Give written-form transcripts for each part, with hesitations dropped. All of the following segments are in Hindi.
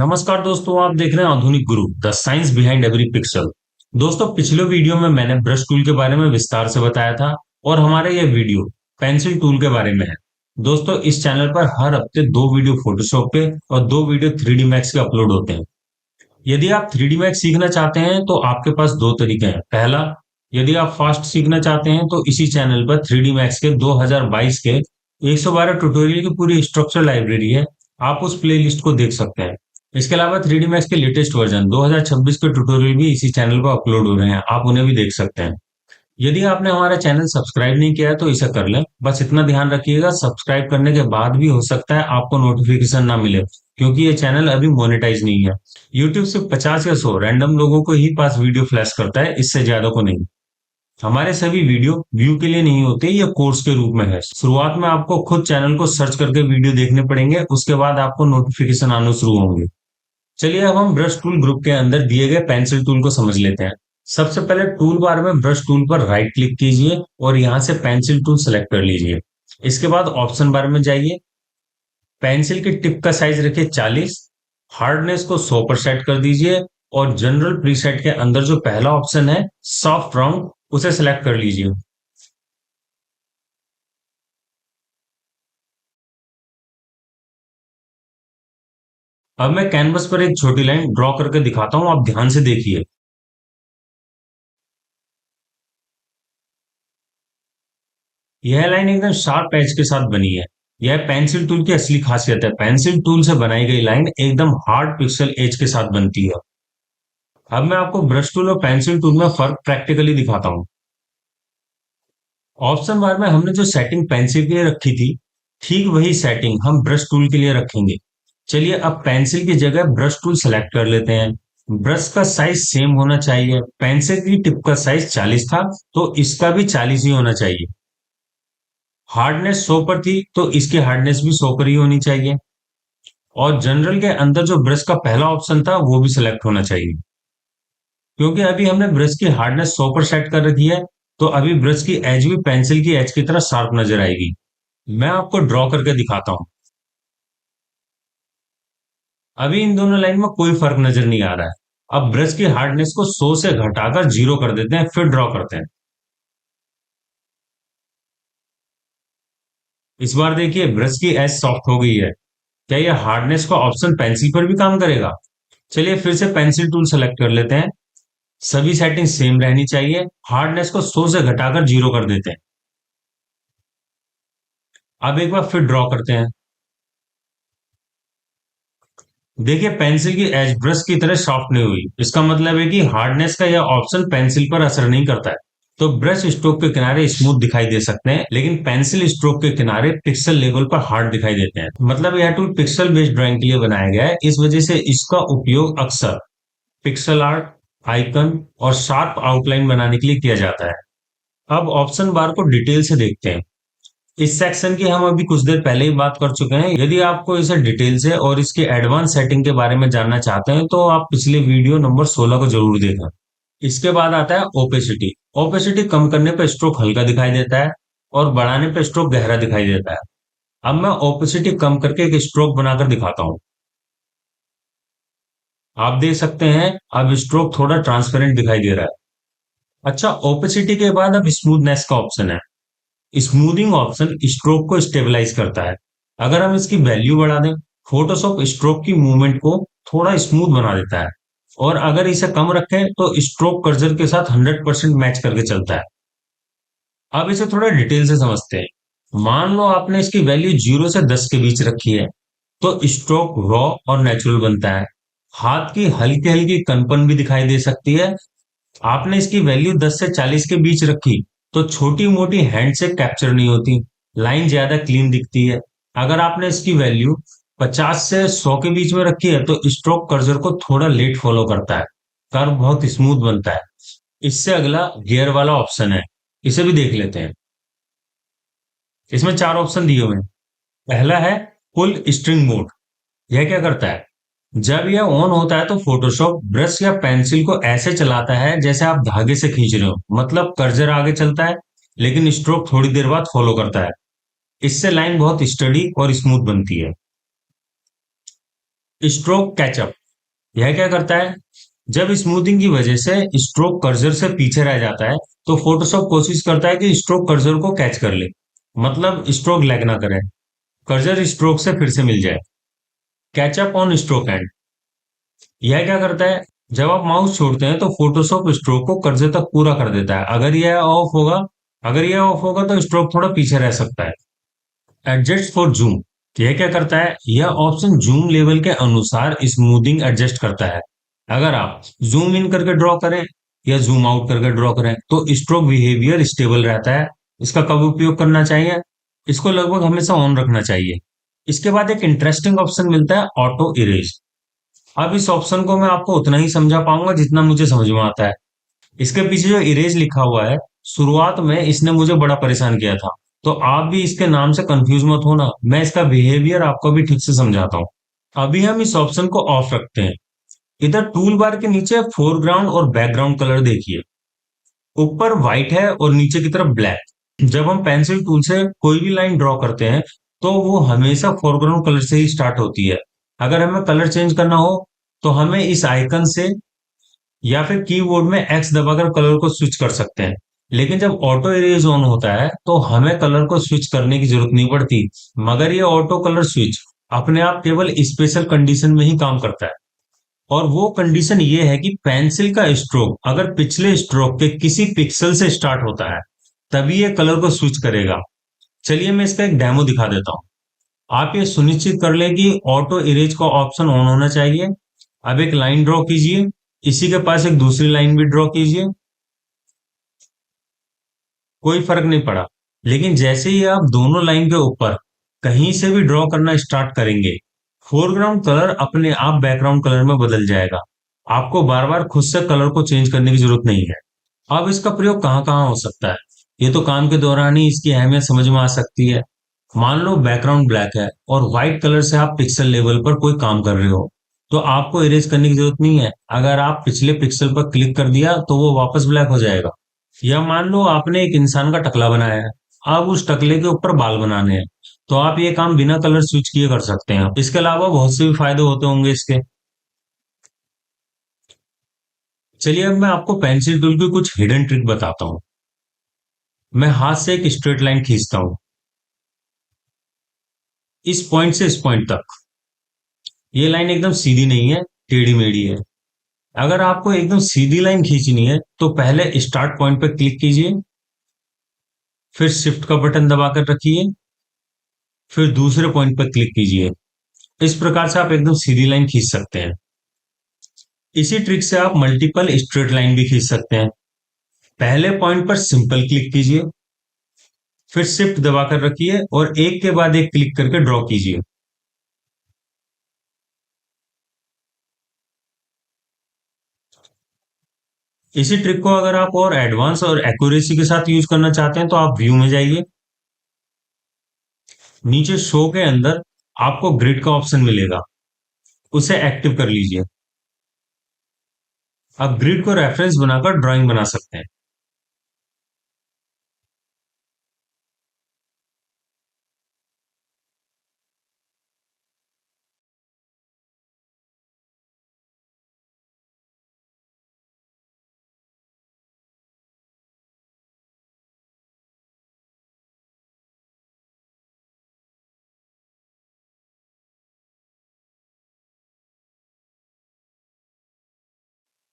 नमस्कार दोस्तों, आप देख रहे हैं आधुनिक गुरु the science behind every pixel. दोस्तों, पिछले वीडियो में मैंने ब्रश टूल के बारे में विस्तार से बताया था और हमारा यह वीडियो पेंसिल टूल के बारे में है। दोस्तों, इस चैनल पर हर हफ्ते दो वीडियो फोटोशॉप के और दो वीडियो 3D मैक्स के अपलोड होते हैं। यदि आप 3D मैक्स सीखना चाहते हैं तो आपके पास दो तरीके हैं। पहला, यदि आप फास्ट सीखना चाहते हैं तो इसी चैनल पर 3D मैक्स के 2022 के 112 ट्यूटोरियल की पूरी स्ट्रक्चर लाइब्रेरी है। आप उस प्लेलिस्ट को देख सकते हैं। इसके अलावा 3D मैक्स के लेटेस्ट वर्जन 2026 के ट्यूटोरियल भी इसी चैनल पर अपलोड हो रहे हैं, आप उन्हें भी देख सकते हैं। यदि आपने हमारा चैनल सब्सक्राइब नहीं किया है तो इसे कर लें। बस इतना ध्यान रखिएगा, सब्सक्राइब करने के बाद भी हो सकता है आपको नोटिफिकेशन ना मिले, क्योंकि ये चैनल अभी मोनेटाइज नहीं है। यूट्यूब सिर्फ 50 या 100 रैंडम लोगों को ही पास वीडियो फ्लैश करता है, इससे ज्यादा को नहीं। हमारे सभी वीडियो व्यू के लिए नहीं होते, ये कोर्स के रूप में है। शुरुआत में आपको खुद चैनल को सर्च करके वीडियो देखने पड़ेंगे, उसके बाद आपको नोटिफिकेशन आने शुरू होंगे। चलिए अब हम ब्रश टूल ग्रुप के अंदर दिए गए पेंसिल टूल को समझ लेते हैं। सबसे पहले टूल बार में ब्रश टूल पर राइट क्लिक कीजिए और यहां से पेंसिल टूल सेलेक्ट कर लीजिए। इसके बाद ऑप्शन बार में जाइए, पेंसिल की टिप का साइज रखिए 40, हार्डनेस को 100 पर सेट कर दीजिए और जनरल प्रीसेट के अंदर जो पहला ऑप्शन है सॉफ्ट राउंड, उसे सेलेक्ट कर लीजिए। अब मैं कैनवस पर एक छोटी लाइन ड्रॉ करके दिखाता हूं, आप ध्यान से देखिए। यह लाइन एकदम शार्प एज के साथ बनी है। यह पेंसिल टूल की असली खासियत है। पेंसिल टूल से बनाई गई लाइन एकदम हार्ड पिक्सल एज के साथ बनती है। अब मैं आपको ब्रश टूल और पेंसिल टूल में फर्क प्रैक्टिकली दिखाता हूँ। ऑप्शन बार में हमने जो सेटिंग पेंसिल के लिए रखी थी, ठीक वही सेटिंग हम ब्रश टूल के लिए रखेंगे। चलिए अब पेंसिल की जगह ब्रश टूल सेलेक्ट कर लेते हैं। ब्रश का साइज सेम होना चाहिए। पेंसिल की टिप का साइज 40 था, तो इसका भी 40 ही होना चाहिए। हार्डनेस 100 पर थी, तो इसकी हार्डनेस भी 100 पर ही होनी चाहिए। और जनरल के अंदर जो ब्रश का पहला ऑप्शन था वो भी सिलेक्ट होना चाहिए। क्योंकि अभी हमने ब्रश की हार्डनेस 100 पर सेट कर रखी है, तो अभी ब्रश की एज भी पेंसिल की एज की तरह शार्प नजर आएगी। मैं आपको ड्रॉ करके दिखाता हूं। अभी इन दोनों लाइन में कोई फर्क नजर नहीं आ रहा है। अब ब्रश की हार्डनेस को 100 से घटाकर 0 कर देते हैं, फिर ड्रॉ करते हैं। इस बार देखिए ब्रश की एज सॉफ्ट हो गई है। क्या यह हार्डनेस का ऑप्शन पेंसिल पर भी काम करेगा? चलिए फिर से पेंसिल टूल सेलेक्ट कर लेते हैं। सभी सेटिंग सेम रहनी चाहिए। हार्डनेस को 100 से घटाकर 0 कर देते हैं। अब एक बार फिर ड्रॉ करते हैं। देखिए पेंसिल की एज ब्रश की तरह सॉफ्ट नहीं हुई। इसका मतलब है कि हार्डनेस का यह ऑप्शन पेंसिल पर असर नहीं करता है। तो ब्रश स्ट्रोक के किनारे स्मूथ दिखाई दे सकते हैं, लेकिन पेंसिल स्ट्रोक के किनारे पिक्सल लेवल पर हार्ड दिखाई देते हैं। मतलब यह टूल पिक्सल बेस्ड ड्राइंग के लिए बनाया गया है, इस वजह से इसका उपयोग अक्सर पिक्सल आर्ट, आइकन और शार्प आउटलाइन बनाने के लिए किया जाता है। अब ऑप्शन बार को डिटेल से देखते हैं। इस सेक्शन की हम अभी कुछ देर पहले ही बात कर चुके हैं। यदि आपको इसे डिटेल से और इसके एडवांस सेटिंग के बारे में जानना चाहते हैं तो आप पिछले वीडियो नंबर 16 को जरूर देखें। इसके बाद आता है ओपेसिटी। ओपेसिटी कम करने पर स्ट्रोक हल्का दिखाई देता है और बढ़ाने पर स्ट्रोक गहरा दिखाई देता है। अब मैं ओपेसिटी कम करके एक स्ट्रोक बनाकर दिखाता हूं। आप देख सकते हैं अब स्ट्रोक थोड़ा ट्रांसपेरेंट दिखाई दे रहा है। अच्छा, ओपेसिटी के बाद अब स्मूथनेस का ऑप्शन है। स्मूथिंग ऑप्शन स्ट्रोक को स्टेबलाइज करता है। अगर हम इसकी वैल्यू बढ़ा दें, फोटोशॉप स्ट्रोक की मूवमेंट को थोड़ा स्मूथ बना देता है। और अगर इसे कम रखें तो स्ट्रोक कर्सर के साथ 100% मैच करके चलता है। अब इसे थोड़ा डिटेल से समझते हैं। मान लो आपने इसकी वैल्यू 0 से 10 के बीच रखी है, तो स्ट्रोक रॉ और नेचुरल बनता है। हाथ की हल्की हल्की कंपन भी दिखाई दे सकती है। आपने इसकी वैल्यू 10 से 40 के बीच रखी, तो छोटी मोटी हैंड से कैप्चर नहीं होती, लाइन ज्यादा क्लीन दिखती है। अगर आपने इसकी वैल्यू 50 से 100 के बीच में रखी है, तो स्ट्रोक कर्सर को थोड़ा लेट फॉलो करता है, कर्व बहुत स्मूथ बनता है। इससे अगला गियर वाला ऑप्शन है, इसे भी देख लेते हैं। इसमें चार ऑप्शन दिए हुए हैं। पहला है पुल स्ट्रिंग मोड। यह क्या करता है? जब यह ऑन होता है तो फोटोशॉप ब्रश या पेंसिल को ऐसे चलाता है जैसे आप धागे से खींच रहे हो। मतलब कर्सर आगे चलता है, लेकिन स्ट्रोक थोड़ी देर बाद फॉलो करता है। इससे लाइन बहुत स्टडी और स्मूथ बनती है। स्ट्रोक कैचअप, यह क्या करता है, जब स्मूथिंग की वजह से स्ट्रोक कर्सर से पीछे रह जाता है तो फोटोशॉप कोशिश करता है कि स्ट्रोक कर्सर को कैच कर ले, मतलब स्ट्रोक लैग ना करे, कर्सर स्ट्रोक से फिर से मिल जाए। कैचअप ऑन स्ट्रोक एंड, यह क्या करता है, जब आप माउस छोड़ते हैं तो फोटोशॉप स्ट्रोक को कर्सर तक पूरा कर देता है। अगर यह ऑफ होगा तो स्ट्रोक थोड़ा पीछे रह सकता है। एडजस्ट फॉर जूम, यह क्या करता है, यह ऑप्शन जूम लेवल के अनुसार स्मूथिंग एडजस्ट करता है। अगर आप जूम इन करके ड्रॉ करें या जूम आउट करके ड्रॉ करें तो स्ट्रोक बिहेवियर स्टेबल रहता है। इसका कब उपयोग करना चाहिए, इसको लगभग हमेशा ऑन रखना चाहिए। इसके बाद एक इंटरेस्टिंग ऑप्शन मिलता है ऑटो इरेज। अब इस ऑप्शन को मैं आपको उतना ही समझा पाऊंगा जितना मुझे समझ में आता है। इसके पीछे जो इरेज लिखा हुआ है, शुरुआत में इसने मुझे बड़ा परेशान किया था, तो आप भी इसके नाम से कंफ्यूज मत होना, मैं इसका बिहेवियर आपको भी ठीक से समझाता हूँ। अभी हम इस ऑप्शन को ऑफ रखते हैं। इधर टूल बार के नीचे फोरग्राउंड और बैकग्राउंड कलर देखिए, ऊपर व्हाइट है और नीचे की तरफ ब्लैक। जब हम पेंसिल टूल से कोई भी लाइन ड्रॉ करते हैं तो वो हमेशा फोरग्राउंड कलर से ही स्टार्ट होती है। अगर हमें कलर चेंज करना हो तो हमें इस आइकन से या फिर कीबोर्ड में एक्स दबाकर कलर को स्विच कर सकते हैं। लेकिन जब ऑटो इरेज ऑन होता है तो हमें कलर को स्विच करने की जरूरत नहीं पड़ती, मगर ये ऑटो कलर स्विच अपने आप केवल स्पेशल कंडीशन में ही काम करता है। और वो कंडीशन ये है कि पेंसिल का स्ट्रोक अगर पिछले स्ट्रोक के किसी पिक्सल से स्टार्ट होता है तभी ये कलर को स्विच करेगा। चलिए मैं इसका एक डेमो दिखा देता हूँ। आप ये सुनिश्चित कर लें कि ऑटो इरेज का ऑप्शन ऑन होना चाहिए। अब एक लाइन ड्रॉ कीजिए, इसी के पास एक दूसरी लाइन भी ड्रॉ कीजिए, कोई फर्क नहीं पड़ा। लेकिन जैसे ही आप दोनों लाइन के ऊपर कहीं से भी ड्रॉ करना स्टार्ट करेंगे, फोरग्राउंड कलर अपने आप बैकग्राउंड कलर में बदल जाएगा। आपको बार बार खुद से कलर को चेंज करने की जरूरत नहीं है। अब इसका प्रयोग कहाँ कहाँ हो सकता है, ये तो काम के दौरान ही इसकी अहमियत समझ में आ सकती है। मान लो बैकग्राउंड ब्लैक है और व्हाइट कलर से आप पिक्सल लेवल पर कोई काम कर रहे हो, तो आपको इरेज करने की जरूरत नहीं है। अगर आप पिछले पिक्सल पर क्लिक कर दिया तो वो वापस ब्लैक हो जाएगा। या मान लो आपने एक इंसान का टकला बनाया है, अब उस टकले के ऊपर बाल बनाने हैं, तो आप ये काम बिना कलर स्विच किए कर सकते हैं। इसके अलावा बहुत से भी फायदे होते होंगे इसके। चलिए अब मैं आपको पेंसिल टूल की कुछ हिडन ट्रिक बताता हूँ। मैं हाथ से एक स्ट्रेट लाइन खींचता हूँ, इस पॉइंट से इस पॉइंट तक। ये लाइन एकदम सीधी नहीं है, टेढ़ी मेढ़ी है। अगर आपको एकदम सीधी लाइन खींचनी है तो पहले स्टार्ट पॉइंट पर क्लिक कीजिए, फिर शिफ्ट का बटन दबाकर रखिए, फिर दूसरे पॉइंट पर क्लिक कीजिए। इस प्रकार से आप एकदम सीधी लाइन खींच सकते हैं। इसी ट्रिक से आप मल्टीपल स्ट्रेट लाइन भी खींच सकते हैं। पहले पॉइंट पर सिंपल क्लिक कीजिए, फिर शिफ्ट दबाकर रखिए और एक के बाद एक क्लिक करके ड्रॉ कीजिए। इसी ट्रिक को अगर आप और एडवांस और एक्यूरेसी के साथ यूज करना चाहते हैं तो आप व्यू में जाइए, नीचे शो के अंदर आपको ग्रिड का ऑप्शन मिलेगा, उसे एक्टिव कर लीजिए। आप ग्रिड को रेफरेंस बनाकर ड्राइंग बना सकते हैं।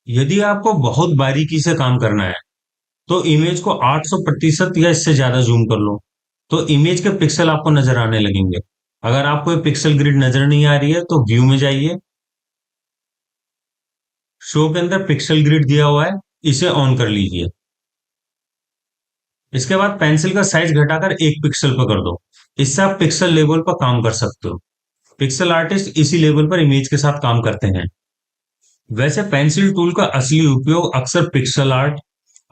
यदि आपको बहुत बारीकी से काम करना है तो इमेज को 800% या इससे ज्यादा जूम कर लो, तो इमेज के पिक्सल आपको नजर आने लगेंगे। अगर आपको ये पिक्सल ग्रिड नजर नहीं आ रही है तो व्यू में जाइए, शो के अंदर पिक्सल ग्रिड दिया हुआ है, इसे ऑन कर लीजिए। इसके बाद पेंसिल का साइज घटाकर 1 पिक्सल पर कर दो, इससे आप पिक्सल लेवल पर काम कर सकते हो। पिक्सल आर्टिस्ट इसी लेवल पर इमेज के साथ काम करते हैं। वैसे पेंसिल टूल का असली उपयोग अक्सर pixel art,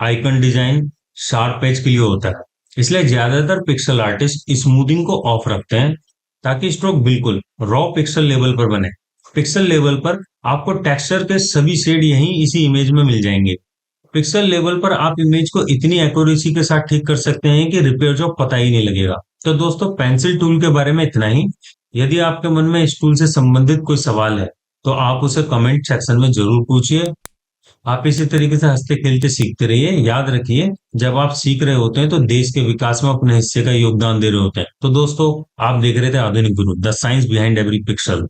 icon design, sharp edge के लिए होता है। इसलिए ज्यादातर पिक्सल आर्टिस्ट स्मूथिंग को ऑफ रखते हैं ताकि स्ट्रोक बिल्कुल रॉ पिक्सल लेवल पर बने। पिक्सल लेवल पर आपको टेक्सचर के सभी शेड यहीं इसी इमेज में मिल जाएंगे। पिक्सल लेवल पर आप इमेज को इतनी एक्यूरेसी के साथ ठीक कर सकते हैं कि रिपेयर जॉब पता ही नहीं लगेगा। तो दोस्तों पेंसिल टूल के बारे में इतना ही। यदि आपके मन में इस टूल से संबंधित कोई सवाल है तो आप उसे कमेंट सेक्शन में जरूर पूछिए। आप इसी तरीके से हंसते खेलते सीखते रहिए। याद रखिए, जब आप सीख रहे होते हैं तो देश के विकास में अपने हिस्से का योगदान दे रहे होते हैं। तो दोस्तों, आप देख रहे थे आधुनिक गुरु, the science behind every pixel.